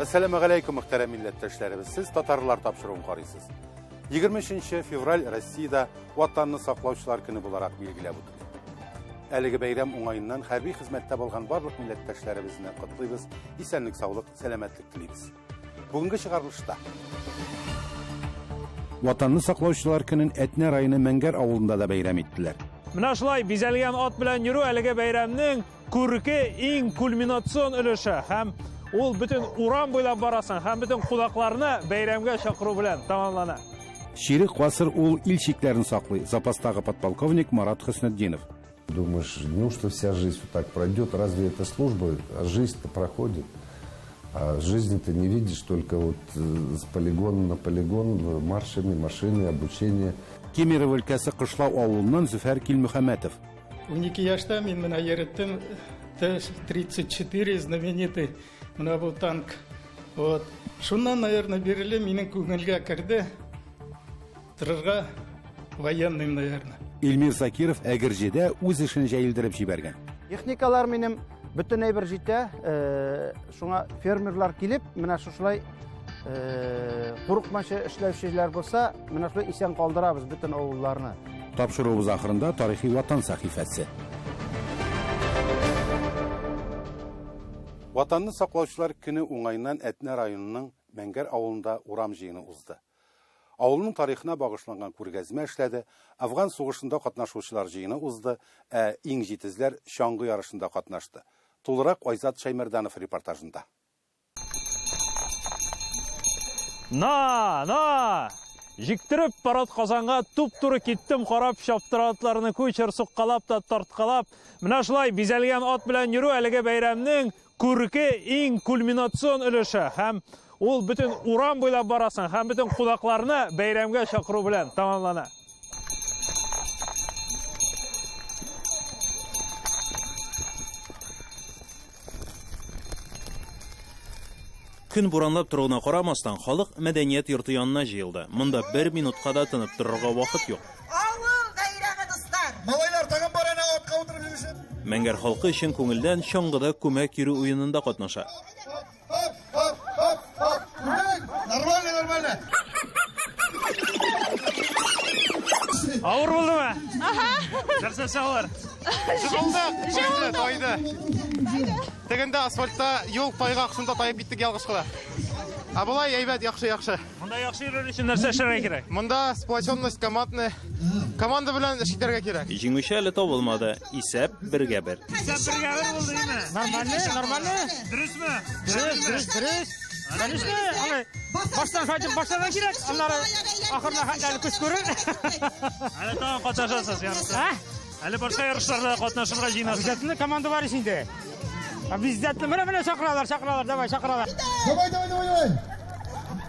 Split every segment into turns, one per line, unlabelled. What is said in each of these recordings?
Assalamu alaikum muhterem milletteşlerimiz. Siz Tatarlar tapşırığını qarıysınız. 23 fevral Rossiyada vatanını saqlavçılar günü olarak belgilab o'tildi. Әлеге бәйрәм уңайыннан хәрби хезмәттә булган барлык милләттәшләребезне котлыйбыз, исәнлек, саулык, сәламәтлек телибез. Бүгенге чыгарылышта Ватанны саклаучылар көнен Әтнә районы Мәңгәр авылында да бәйрәм иттеләр.
Менә шулай бизәлгән ат белән йөрү әлеге бәйрәмнең күрке иң кульминацион өлеше һәм ул бөтен урам буйлап барасың һәм бөтен кунакларны бәйрәмгә чакыру белән тамамлана.
Ширик Касыр ул илчикләрен саклый, запастагы подполковник Марат Хөснетдинов.
Думаешь, неужто вся жизнь вот так пройдет? Разве это служба? А жизнь-то проходит. А жизнь ты не видишь только вот с полигона на полигон, маршами, машины, обучение.
Кемерово өлкәсе Кышлау авылыннан Зөфәр Килмөхәммәтов.
12 яшьта мин менә йөреттем Т-34 знаменитый менә бу танк. Вот. Шуннан, наверное, биреле минем күңелгә керде. Торырга военным, наверное.
Илмир Закиров Әгерҗедә үз эшен җәелдереп җибәргән.
Техникалар минем бөтен әйбер җитә. Шуңа фермерлар килеп, менә шулай курыкмашы эшләүчеләр булса, менә шулай исән калдырабыз бөтен авылларны.
Тапшыруыбыз ахырында тарихи ватан сәхифәсе. Ватанны саклаучылар көне уңайыннан Әтнә районының Мәңгәр авылында урам җыены узды. Авылның тарихына багышланган күргәзмә эшләде, Афган сугышында катнашучылар җыены узды, иң җитезләр чаңгы ярышында катнашты. Тулырак Айзат Шаймерданов репортажында.
Жиктіріп парад Казанга туп-туры киттем, карап чаптыратларны көчер суккалап та тарткалап. Менә шулай бизәлгән ат белән йөрү әлеге бәйрәмнең күрке иң кульминацион өлеше һәм ул бөтен урам буйлап барасың һәм бөтен кунакларны бәйрәмгә чакыру белән тамамлана.
Күн буранлап торуына карамастан, халык мәдәният йорты янына җыелды. Монда 1 минутка да тынып торырга вакыт юк.
Малайлар тагын барана атка утырып йөришен.
Мәңгәр халкы өчен күңелдән чаңгыда күмәк йөрү уенында катнаша.
Нормально.
Авыр булдымы? Нәрсә сәвар?
Җылды, тайды. Тегендә асфальтта юл тайга аксында тайып биттек ялгышкыла. А булай әйбәт, яхшы.
Монда яхшы йөрү өчен нәрсә эшләргә кирәк?
Монда сплоченность команда белән эш итәргә кирәк.
Җиңүче әле табылмады. Исәп 1-1.
Исәп 1-1 булды име? Нормально. Дөресме? Дөрес. Конечно, аны баштан сайтып башларга кирәк. Аннары ахырына хәтле көч күрер. Әле тагын катнашасыз ярышта. Әле башка ярышларда катнашырга җыенасыз. Бездә команда бар инде. Бездә менә чакыралар, давай чакыралар.
Давай.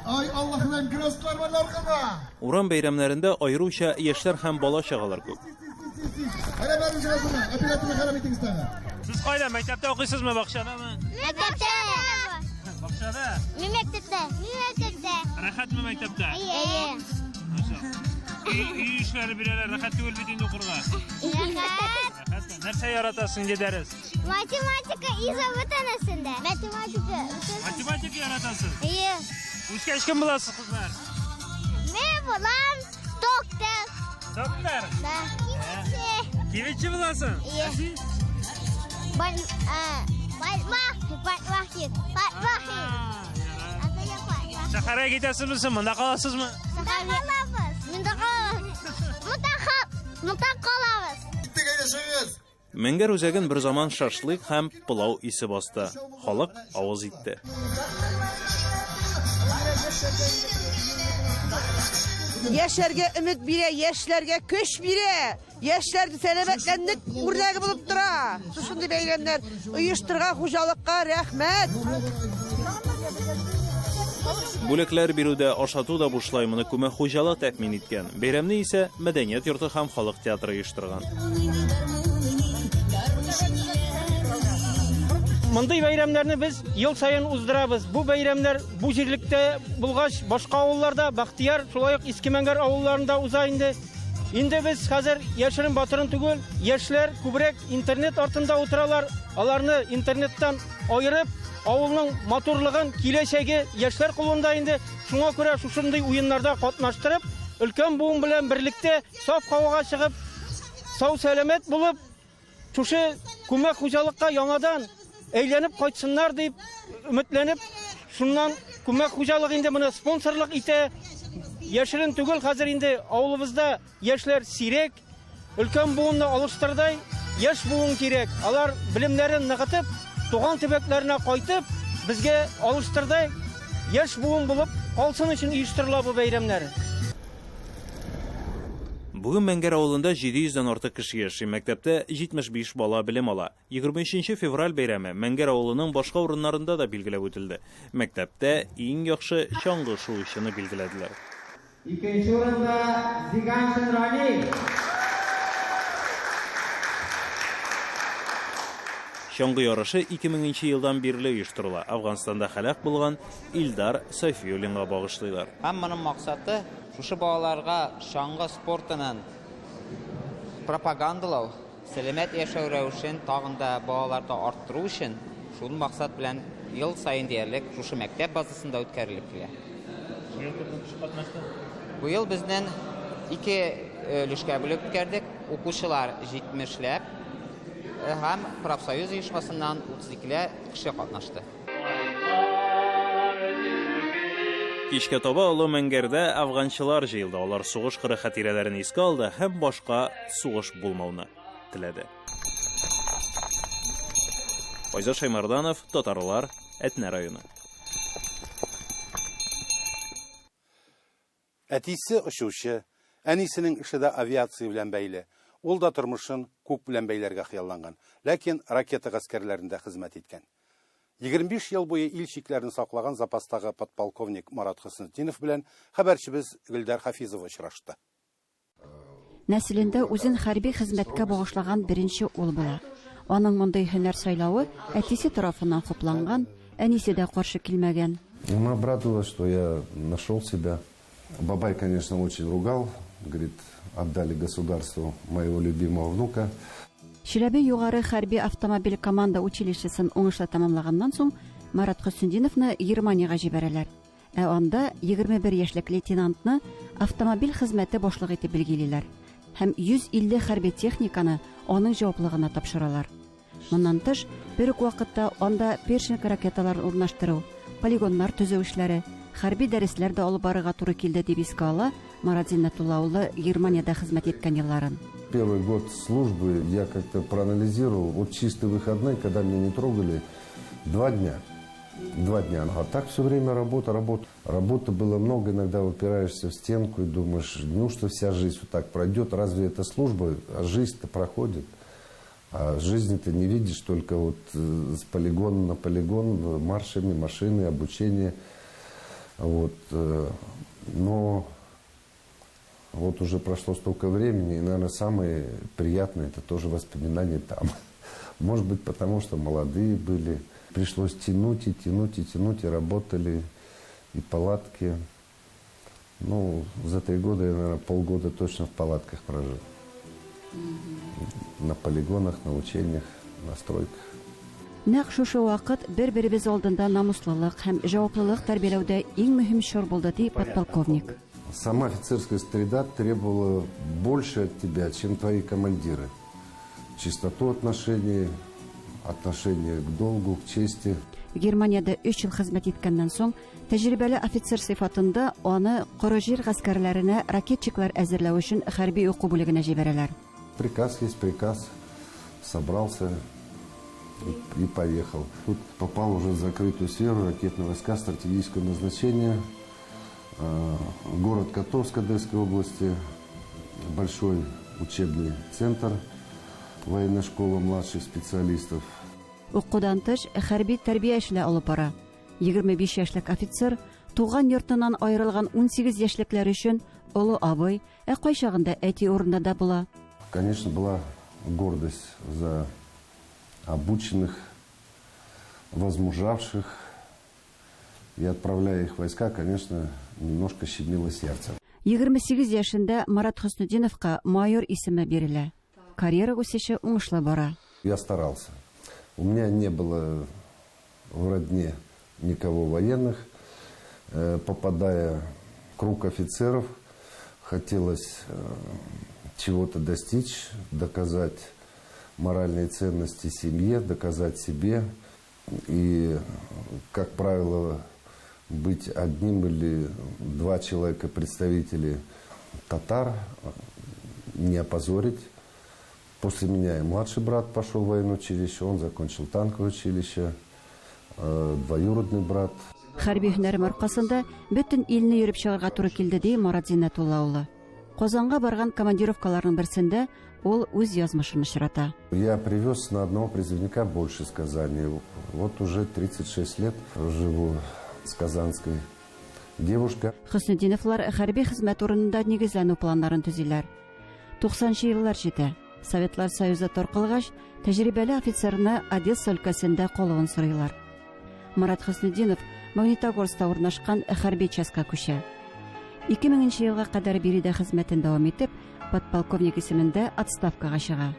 Ай, Аллаһым, грозлар бар аркада.
Урам бәйрәмнәрендә аеруча яшьләр һәм бала чагалар күп.
Әнә бар җыгызны, операторны харап итегез тагы.
Сез кайда, мәктәптә укыйсызмы, бакчадамы?
Мәктәптә.
Бакчада?
Мәктәптә.
Рәхәтме мәктәптә? Үй эшләре бирәләр, рәхәт түгел бит инде укырга. Рәхәт. Нәрсә яратасың ди дәрес?
Математика изобретенесендә.
Математика яратасың? Үскәч кем буласыз, кызлар?
Мен булам доктор.
Доктор?
Да.
Кимичи буласың? Шәһәргә китәсезме, монда каласызмы?
Монда калабыз.
Мәңгәр үзәген бер заман шашлык һәм пылау исе басты. Халык авыз итте.
Яшьләргә өмет бирә, яшьләргә көч бирә. Яшьләрдә сәламәтләнлек үрнәге булып тора. Шушындый бәйрәмнәр оештырган хуҗалыкка рәхмәт.
Бүлекләр бирүдә ашату да бушлай моны күмә хуҗалык тәэмин иткән. Бәйрәмне исә мәдәният йорты һәм халык театры оештырган.
Мондый бәйрәмнәрне без ел сайын уздырабыз. Бу бәйрәмнәр бу җирлектә булгач, башка авылларда, Бахтияр, шулай ук Иске Мәңгәр авылларында уза инде. Инде без хәзер яшерен батырын түгел, яшьләр күбрәк интернет артында утыралар. Аларны интернеттан аерып, авылның матурлыгын, киләчәге яшьләр кулында инде. Шуңа күрә шушындый уеннарда катнаштырып, өлкән буын белән берлектә саф һавага чыгып, сау сәламәт булып, шушы күмәк хуҗалыкка яңадан әйләнеп кайтсыннар дип өметләнеп, шуннан күмәк хуҗалыгы инде моны спонсорлык итә. Яшерен түгел, хәзер инде авылыбызда яшьләр сирәк, өлкән буынны алыштырдай яшь буын кирәк. Алар белемнәрен ныгытып, туган төбәкләренә кайтып, безгә алыштырдай яшь буын булып калсын өчен оештырыла бу бәйрәмнәр.
Бүген Мәңгәр авылында 700-дән артык кеше яши, мәктәптә 75 бала белем ала. 23 февраль бәйрәме Мәңгәр авылының башка урыннарында да билгеләп үтелде. Мәктәптә иң яхшы чаңгы шуучыны билгеләделәр.
Икенче урында Зиганшин Рани.
Чаңгы ярышы 2000 елдан бирле оештырыла. Афганстанда һәлак булган Илдар Сафиуллинга багышлыйлар.
Һәммәнең максаты шушы балаларга чаңгы спортының пропагандалау, сәламәт яшәү рәвешен тагын да балаларда арттыру өчен шул максат белән ел сайын диярлек шушы мәктәп базасында үткәрелеп килә. Бу ел безнең 2 өлешкә бүлеп үткәрдек. Укучылар 70ләп һәм профсоюз оешмасыннан 32 кеше катнашты.
Кичкә таба Олы Мәңгәрдә афганчылар җыелды. Алар сугыш кыры хатирәләрен искә алды һәм башка сугыш булмауны теләде. Айза Шаймарданов, Татарлар, Әтнә районы.
Әтисе очучы, әнисенең эше дә авиация белән бәйле. Ул да тормышын күк белән бәйләргә хыялланган, ләкин ракета гаскәрләрендә хезмәт иткән. 25 ел буе ил чикләрен саклаган запастагы подполковник Марат Хөснетдинов белән хәбәрчебез Гөлдар Хафизова очрашты.
Нәселендә үзен хәрби хезмәткә багышлаган беренче ул була. Аның мондай һөнәр сайлавы әтисе тарафыннан хупланган, әнисе дә каршы килмәгән.
Она обрадовалась, что я нашел себя. Бабай, конечно, очень ругал, говорит, отдали государству моего любимого внука.
Чиләбе югары хәрби автомобиль команда училищесын уңышлы тәмамлаганнан соң Марат Хөснетдиновны Германияга җибәрәләр. Ә анда 21 яшьлек лейтенантны автомобиль хезмәте башлык итеп билгелиләр һәм 150 хәрби техниканы аның җаваплыгына тапшыралар. Моннан тыш, бер үк вакытта анда першинг ракеталарын урнаштыру, полигоннар төзү эшләре, хәрби дәресләр дә алып барырга туры килде дип искә ала Марат Зиннәтулла улы Германиядә хезмәт иткән елларын.
Первый год службы я как-то проанализировал, вот чистый выходной, когда меня не трогали, 2 дня. 2 дня. А так все время работа. Работы было много, иногда упираешься в стенку и думаешь, неужто вся жизнь вот так пройдет, разве это служба, а жизнь-то проходит. А жизнь ты не видишь только вот с полигона на полигон, маршами, машины, обучение. Вот. Но вот уже прошло столько времени, и, наверное, самое приятное это тоже воспоминания там. Может быть, потому что молодые были. Пришлось тянуть, и работали, и палатки. Ну, за 3 года я, наверное, полгода точно в палатках прожил. На полигонах, на учениях, на стройках.
Нәкъ шушы вакыт бер-беребез алдында намуслылык һәм җаваплылык тәрбияләүдә иң мөһим чор булды ди подполковник.
Сама офицерская среда требовала больше от тебя, чем твои командиры. Чистоту отношений к долгу, к чести.
Германиядә 3 ел хезмәт иткәннән соң, тәҗрибәле офицер сыйфатында аны коры җир гаскәрләренә ракетчиклар әзерләү өчен хәрби уку бүлегенә җибәрәләр.
Приказ есть приказ. Собрался и поехал. Тут попал уже в закрытую сферу, ракетные войска, стратегического назначения. Город Котовск Одесской области, большой учебный центр, военная школа младших специалистов.
Укудан тыш хәрби тәрбия эшлә алып бара. 25 яшьлек офицер туган йортыннан аерылган 18 яшьлекләр өчен олы абый, кайчагында әти урында да була.
Конечно, была гордость за обученных, возмужавших. И отправляя их в войска, конечно, немножко щемило сердце.
28 яшендә Марат Хөснетдиновка майор исеме бирелә. Карьера үсеше уңышлы бара.
Я старался. У меня не было в родне никого военных. Попадая в круг офицеров, хотелось чего-то достичь, доказать моральные ценности семье, доказать себе. И, как правило, быть одним или два человека, представители татар, не опозорить. После меня и младший брат пошел в военное училище, он закончил танковое училище, двоюродный брат.
Хәрби һөнәрем аркасында бөтен илне йөреп чыгарга туры килде, ди Марат Зиннәтулла улы. Казанга барган командировкаларның берсендә ул үз язмышын очрата.
Я привез на одного призывника больше из Казани. Вот уже 36 лет живу с казанской девушкой.
Хөснетдиновлар хәрби хезмәт урынында нигезләнү планнарын төзиләр. 90-нчы еллар җитә. Советлар Союзы таркалгач, тәҗрибәле офицерны Одесса өлкәсендә калуын сорыйлар. Марат Хөснетдинов Магнитогорскта урнашкан хәрби частька күчә. 2000 елга кадәр биредә хезмәтен дәвам итеп, подполковник исемендә отставкага чыга.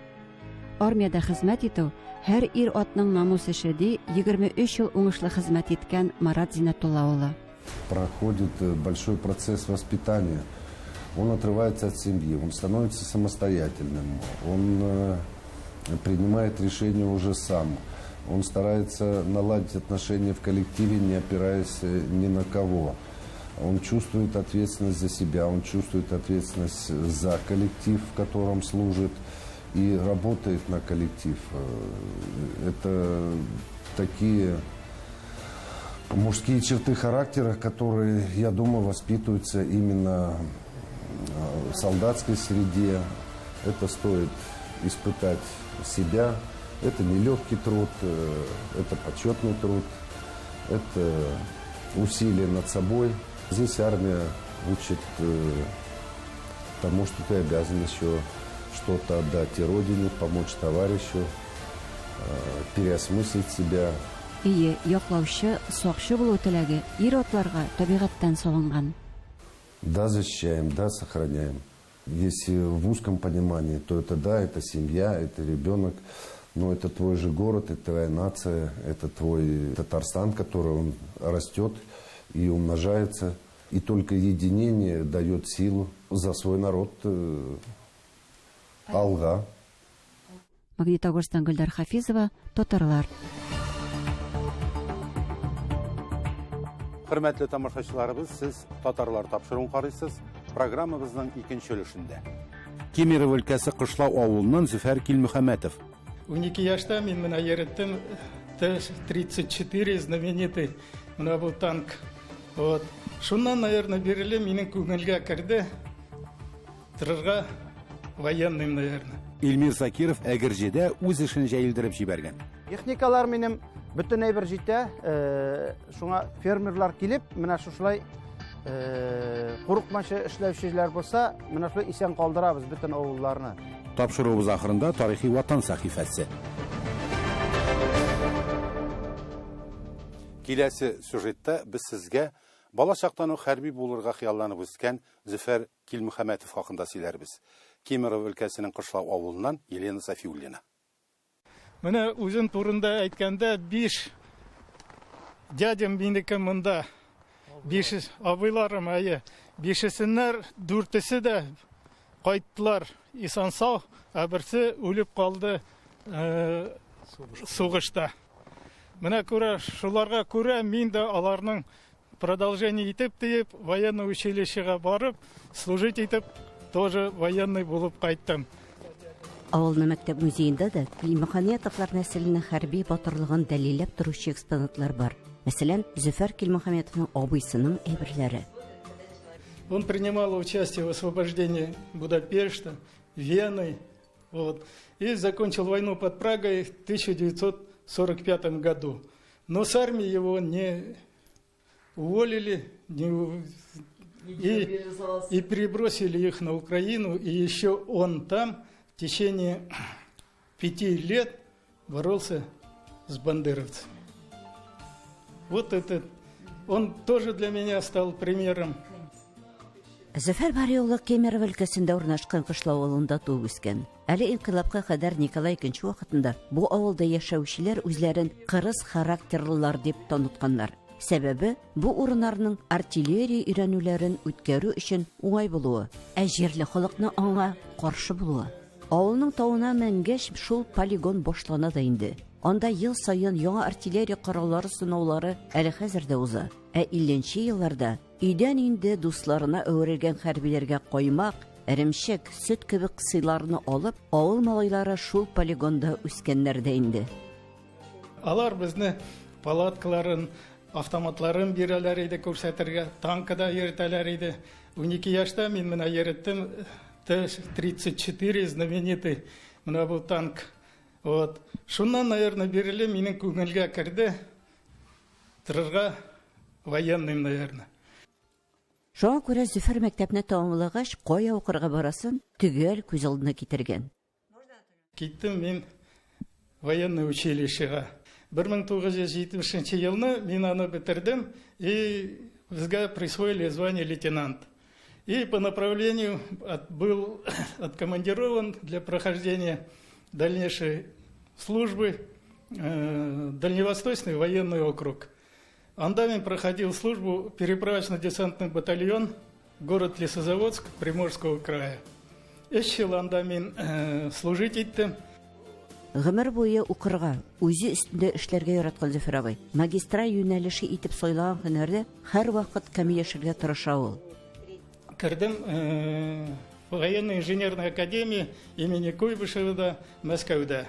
Армиядә хезмәт итү һәр ир атның намус эше, ди 23 ел уңышлы хезмәт иткән Марат Зиннәтулла улы.
Проходит большой процесс воспитания. Он отрывается от семьи, он становится самостоятельным, он принимает решения уже сам. Он старается наладить отношения в коллективе, не опираясь ни на кого. Он чувствует ответственность за себя, он чувствует ответственность за коллектив, в котором служит, и работает на коллектив. Это такие мужские черты характера, которые, я думаю, воспитываются именно в солдатской среде. Это стоит испытать себя. Это нелегкий труд, это почетный труд, это усилие над собой. Здесь армия учит тому, что ты обязан еще что-то отдать и родине, помочь товарищу, переосмыслить себя.
Ие, яклаучы, сакчы булу теләге ир-атларга табигатьтән салынган.
Да, защищаем, да, сохраняем. Если в узком понимании, то это да, это семья, это ребенок. Но это твой же город, это твоя нация, это твой Татарстан, который он растет и умножается. И только единение дает силу за свой народ. Алга.
Магнитогорстан Гөлдар Хафизова, Татарлар.
Хөрмәтле тамашачыларыбыз, сез Татарлар тапшыруын карыйсыз. Программабызның икенче өлешендә. Кемерово өлкәсе Кышлау авылыннан Зөфәр Килмөхәммәтов.
12 яшьта мин менә йөреттем Т-34 знаменитый. Менә бу танк. Вот. Шуннан, наверное, биреле минем күңелгә керде. Торырга военным, наверное.
Илмир Закиров Әгерҗедә үз эшен җәелдереп җибәргән.
Техникалар минем бөтен әйбер җитә. Шуңа фермерлар килеп, менә шулай курыкмачы эшләүчеләр булса, менә шулай исән калдырабыз бөтен авылларны.
Тапшыруыбыз ахырында тарихи ватан сәхифәсе. Киләсе сюжетта без сезгә бала чактан ук хәрби булырга хыялланып үскән Зөфәр Килмөхәммәтов хакында сөйләрбез. Кемерово өлкәсенең Кышлау авылыннан Елена Сафиуллина.
Менә үзем турында әйткәндә 5 дядям минеке монда. 5 абыйларым әйе. 5-сеннәр 4-се дә кайттылар исән-сау, ә берсе үлеп калды сугышта. Менә күрә, шуларга күрә мин дә аларның продолжение итеп тиеп, военное училищега барып, служить итеп, тоже военный булып кайттым.
Авылны мәктәп музеенда да Килмөхәммәтовлар нәселенең хәрби батырлыгын дәлилләп торучы экспонатлар бар. Мәсәлән, Зөфәр Килмөхәммәтовның абыйсының әйберләре.
Он принимал участие в освобождении Будапешта, Вены, вот, и закончил войну под Прагой в 1945 году. Но с армии его не уволили и перебросили их на Украину, и еще он там в течение 5 лет боролся с бандеровцами. Вот этот, он тоже для меня стал примером.
Зөфәр Бариулы Кемерово өлкәсендә урнашкан кышлау авылында туып үскән. Әле инкыйлабка кадәр Николай икенче вакытында бу авылда яшәүчеләр үзләрен кырыс характерлылар дип танытканнар. Сәбәбе бу урыннарның артиллерия өйрәнүләрен үткәрү өчен уңай булуы, ә җирле халыкны аңа каршы булуы. Авылның тауына менгәч шул полигон башлана да инде. Анда ел сайын яңа артиллерия кораллары сынаулары әле хәзер дә уза. Ә 50нче елларда өйдән инде дусларына әверелгән хәрбиләргә каймак, эремчек, сөт кебек сыйларны алып, авыл малайлары шул полигонда үскәннәр дә инде.
Алар безне палаткаларын, автоматларын бирәләр иде күрсәтергә, танкыда йөртәләр иде. 12 яшьтә мин менә йөрттем Т-34 знаменитый менә бу танк. Вот. Шуннан, наверное, биреле минем күңелгә керде. Торырга военным, наверное.
Шуңа күрә Зөфәр мәктәпне тәмамлагач, кая укырга барасын төгәл күз алдына китергән.
Киттем мин военное училищега. 1970 елны мин аны бетердем, и безгә присвоили звание лейтенант. И по направлению был откомандирован для прохождения дальнейшей службы Дальневосточный военный округ. Андамин проходил службу переправочно-десантный батальон, город Лесозаводск, Приморского края. Эшчел Андамин служить иттем.
Гомер буе укырга, үзе өстендә эшләргә яраткан Зөфәр абый, магистра юнәлеше итеп сайлаган һөнәрдә һәрвакыт кәмияшергә тырыша ул.
Кердем в военной инженерной академии имени Куйбышева Мәскәүдә.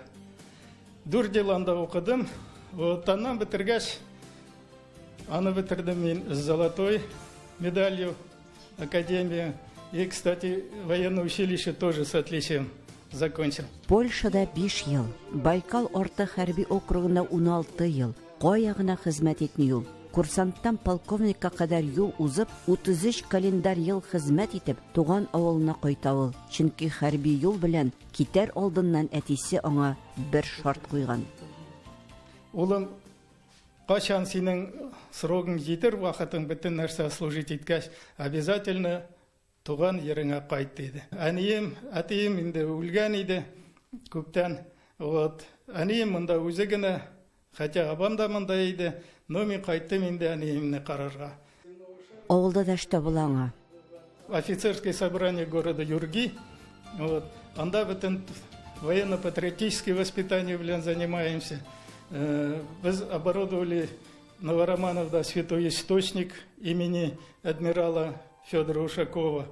Дурделанда укыдым. Вот аннан бетергәч, аны бетердем мин с золотой медалью академии. И, кстати, военное училище тоже с отличием закончил.
Польшада 5 ел, Байкал орты хәрби округында 16 ел, кая гына хезмәт итми ул. Курсанттан полковникка кадәр юл узып, 33 календар ел хезмәт итеп, туган авылына кайта ул. Чөнки хәрби юл белән китәр алдыннан әтисе аңа бер шарт куйган.
Улым, качан синең срогың җитер, вакытың бөтен нәрсә служить иткәч, обязательно туган ереңә кайт диде. Әтием инде үлгән иде күптән. Вот. Әнием монда үзе генә, хотя абам да монда иде, но мин кайттым инде әниемне карарга.
Авылда да эштә булаңа.
Офицерское собрание города Юрги. Вот. Анда бөтен военно-патриотическое воспитание белән занимаемся. Біз оборудовали Новоромановда святой источник имени адмирала Федора Ушакова.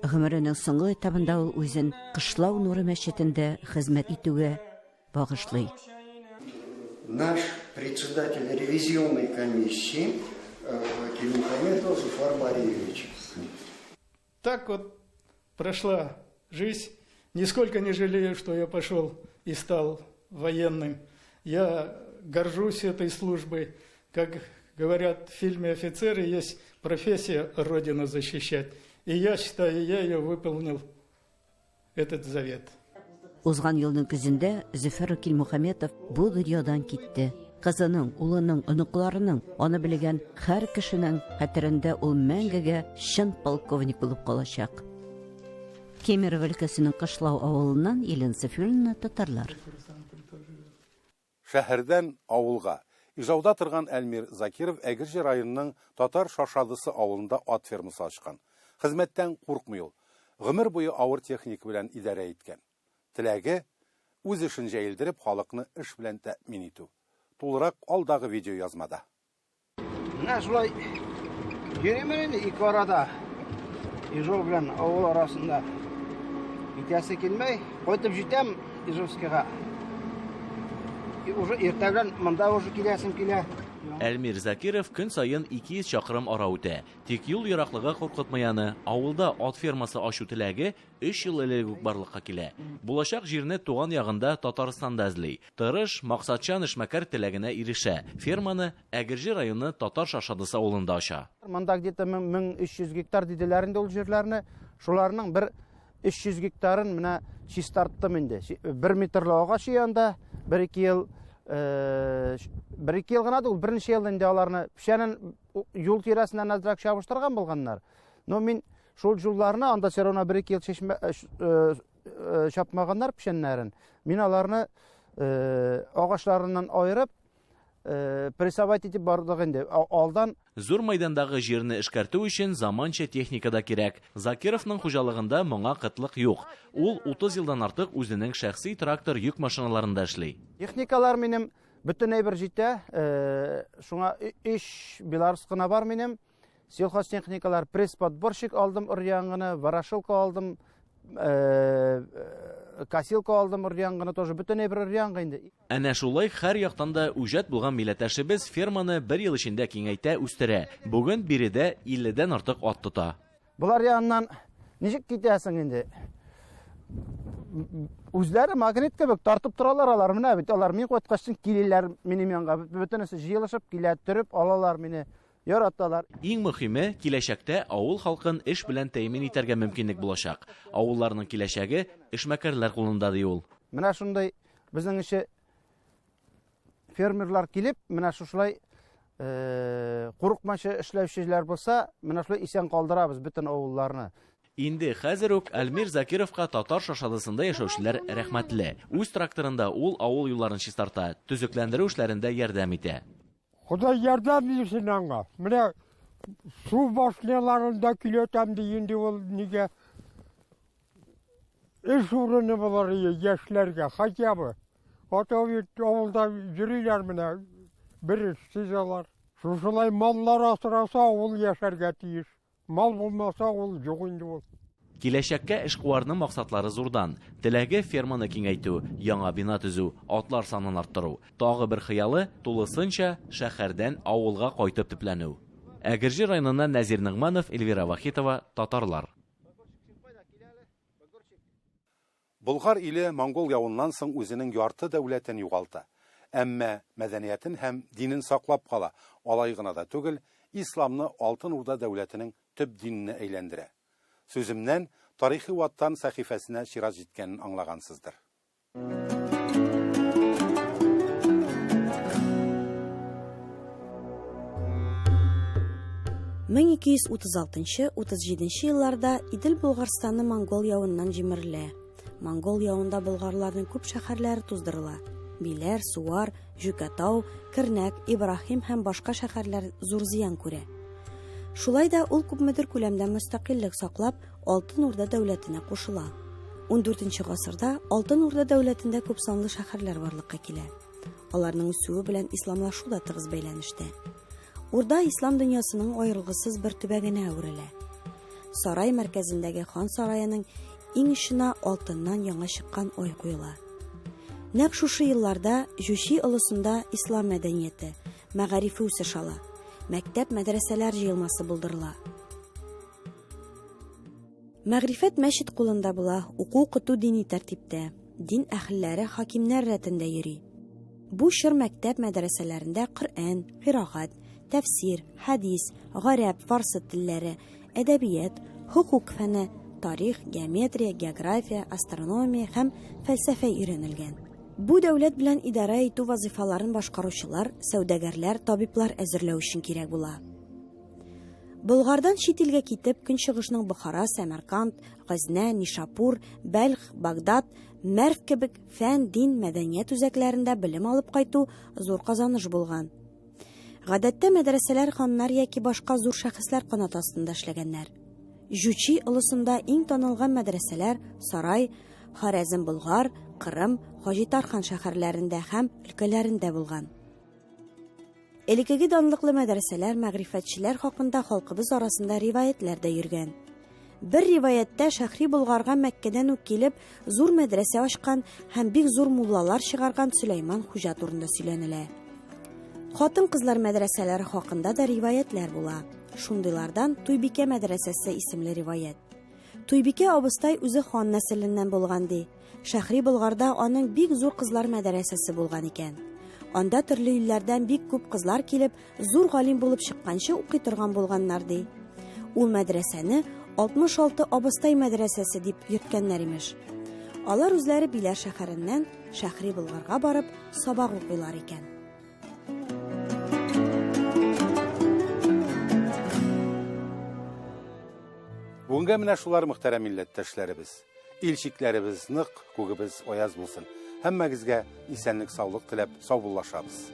Гомеренең соңгы этабында ул үзен Кышлау нуры мәчетендә хезмәт итүгә багышлый.
Наш председатель ревизионной комиссии Килимухаметов Зуфар Бариевич.
Так вот прошла жизнь. Нисколько не жалею, что я пошел и стал военным. Я горжусь этой службой. Как говорят в фильме «Офицеры», есть профессия Родину защищать. И я считаю, я ее выполнил, этот завет.
Узган елның көзендә Зөфәр Килмөхәмметов бу дөньядан китте. Кызының, улының, оныкларының, аны белгән һәр кешенең хәтерендә ул мәңгегә чын полковник булып калачак. Кемерово өлкәсенең Кышлау авылыннан Елена Сафюлина, татарлар.
Шәһәрдән авылга Ижауда торган Әлмир Закиров Әгерҗе районының Татар Шашадысы авылында ат фермасы ачкан. Хезмәттән куркмый ул. Гомер буе авыр техника белән идарә иткән. Теләге үз эшен җәелдереп, халыкны эш белән тәэмин итү. Тулырак алдагы видео язмада.
Менә шулай йөремен инде ике арада. Ижау белән авыл арасында. Итәсе килмәй, кайтып җитәм Ижевскига. Уже иртәгән монда уже киләсем килә.
Әлмир Закиров көн сайын 200 чакрым ара үтә. Тик юл ераклыгы куркытмаяны, авылда ат фермасы ачу теләге 3 ел элек үк барлыкка килә. Булачак җирне туган ягында Татарстанда эзли. Тырыш, максатчан эшмәкәр теләгенә ирешә. Ферманы Әгерҗе районы Татар Шашадысы авылында ача.
Монда где-то 1300 гектар диделәр инде ул җирләрне. Шуларның бер 300 гектарын менә чистарттым инде. 1 метрлы агач янда 1-2 ел 1-2 ел гына да ул берничә ел инде аларны пешәнен юл тирәсеннән әзрәк чабыштырган булганнар. Но мин Шул жулларны анда серона 1-2 ел чапмаганнар пишеннәрен. Мин аларны агачларыннан айырып, прессовать итеп бардык инде. Алдан
Зур майдандагы җирне эшкәртү өчен заманча техника да кирәк. Закировның хуҗалыгында моңа кытлык юк. Ул 30 елдан артык үзенең шәхси трактор йөк машиналарында эшли.
Техникалар минем бөтен әйбер җитә. Шуңа 3 Беларус кына бар минем. Сельхозтехникалар, пресс-подборщик алдым өр-яңгыны, ворошилка алдым, косилка алдым өр-яңгыны, тоже бөтен әйбер өр-яңгы инде.
Әнә шулай һәр яктан да үҗәт булган милләттәшебез ферманы 1 ел эчендә киңәйтә, үстерә. Бүген биредә 50дән артык ат тота.
Булар яннан ничек китәсең инде? Үзләре магнит кебек тартып торалар алар менә бит. Алар мин кайткачтан киләләр минем янга. Бөтенесе җыелышып килә, төреп алалар мине. Яраталар.
Иң мөһиме, киләчәктә авыл халкын эш белән тәэмин итәргә мөмкинлек булачак. Авылларның киләчәге эшмәкәрләр кулында ди ул.
Менә шундай безнең ише фермерлар килеп, менә шулай курыкмашы эшләүчеләр булса, менә шулай исән калдырабыз бөтен авылларны.
Инде хәзер үк Әлмир Закировка татар шашадысында яшәүчеләр рәхмәтле. Үз тракторында ул авыл юлларын чистарта, төзекләндерү эшләрендә ярдәм итә.
Худай ярдәм итсен аңа. Менә су башларында киләтәм дигәндә ул нигә эш урыны булар яшьләргә хотя бы. Авылда йөриләр менә бер сизалар. Шушылай маллар асраса ул яшәргә тиеш. Мал булмаса ул юк инде ул.
Киләчәккә эшкуарның максатлары зурдан. Теләге ферманы киңәйтү, яңа бина төзү, атлар санын арттыру. Тагы бер хыялы тулысынча шәһәрдән авылга кайтып төпләнү. Әгерҗе районыннан Нәзир Нигъманов, Эльвира Вахитова, татарлар.
Болгар иле монгол явыннан соң үзенең ярты дәүләтен югалта. Әмма мәдәниятен һәм динен саклап кала. Алай гына да түгел, исламны Алтын Урда дәүләтенең төп диненә әйләндерә. Сүземнән тарихи ваттан сәхифәсенә шират җиткәнен аңлагансыздыр.
1236-37 елларда Идел Болгарстаны монгол явыннан җимерелә. Монгол явында болгарларның күп шәһәрләре туздырыла. Биләр, Суар, Жүкәтау, Кирнәк, Ибрахим һәм башка шәһәрләр зур зыян күрә. Шулай да ул күпмедер күләмдә мөстәкыйльлек саклап, Алтын Урда дәүләтенә кушыла. 14нче гасырда Алтын Урда дәүләтендә күп санлы шәһәрләр барлыкка килә. Аларның үсүе белән исламлашу да тыгыз бәйләнештә. Урда ислам дөньясының аерылгысыз бер төбәгенә әверелә. Сарай мәркәзендәге хан сараеның иң ишенә алтыннан яңа чыккан ой куела. Нәкъ шушы елларда Жүши олысында ислам мәдәнияте, мәгарифе үсеш ала. Мәктәп, мәдрәсәләр җыелмасы булдырыла. Мәгърифәт мәчет кулында була, уку-укыту дини тәртиптә, дин әһелләре хакимнәр рәтендә йөри. Бу чор мәктәп мәдрәсәләрендә Коръән, кыйраат, тәфсир, хадис, гарәп, фарсы телләре, әдәбият, хукук фәне, тарих, геометрия, география, астрономия һәм фәлсәфә өйрәнелгән. Бу дәүләт белән идара итү вазифаларын башкаручылар, сәүдәгәрләр, табиблар әзерләү өчен кирәк була. Болгардан чит илгә китеп, Көнчыгышның Бохара, Сәмәрканд, Газна, Нишапур, Бәлх, Багдад, Мәрв кебек фән, дин, мәдәният үзәкләрендә белем алып кайту зур казаныш булган. Гадәттә мәдрәсәләр ханнар яки башка зур шәхесләр канат астында эшләгәннәр. Жүчи олысында иң танылган мәдрәсәләр Сарай, Хорезм Болгар, Кырым, Хаҗи Тархан шәһәрләрендә һәм өлкәләрендә булган. Элекеге данлыклы мәдрәсәләр, мәгърифәтчеләр хакында халкыбыз арасында риваятләр дә йөргән. Бер риваяттә Шәһри Болгарга Мәккәдән үк килеп, зур мәдрәсә ачкан һәм бик зур муллалар чыгарган Сөләйман хуҗа турында сөйләнелә. Хатын-кызлар мәдрәсәләре хакында да риваятләр була. Шундыйлардан Туйбикә мәдрәсәсе исемле риваят. Туйбикә абыстай үзе хан нәселеннән булган ди. Шәһри Болгарда аның бик зур кызлар мәдрәсәсе булган икән. Анда төрле илләрдән бик күп кызлар килеп, зур галим булып чыкканчы укый торган булганнар ди. Ул мәдрәсәне 66 абыстай мәдрәсәсе дип йөрткәннәр имеш. Алар үзләре Биләр шәһәреннән Шәһри Болгарга барып сабак укыйлар икән.
Бүгенге менә шулар мөхтәрәм милләттәшләребез. Илчикләребез нык, күгебез аяз булсын. Һәммәгезгә исәнлек, саулык теләп, сау булашабыз.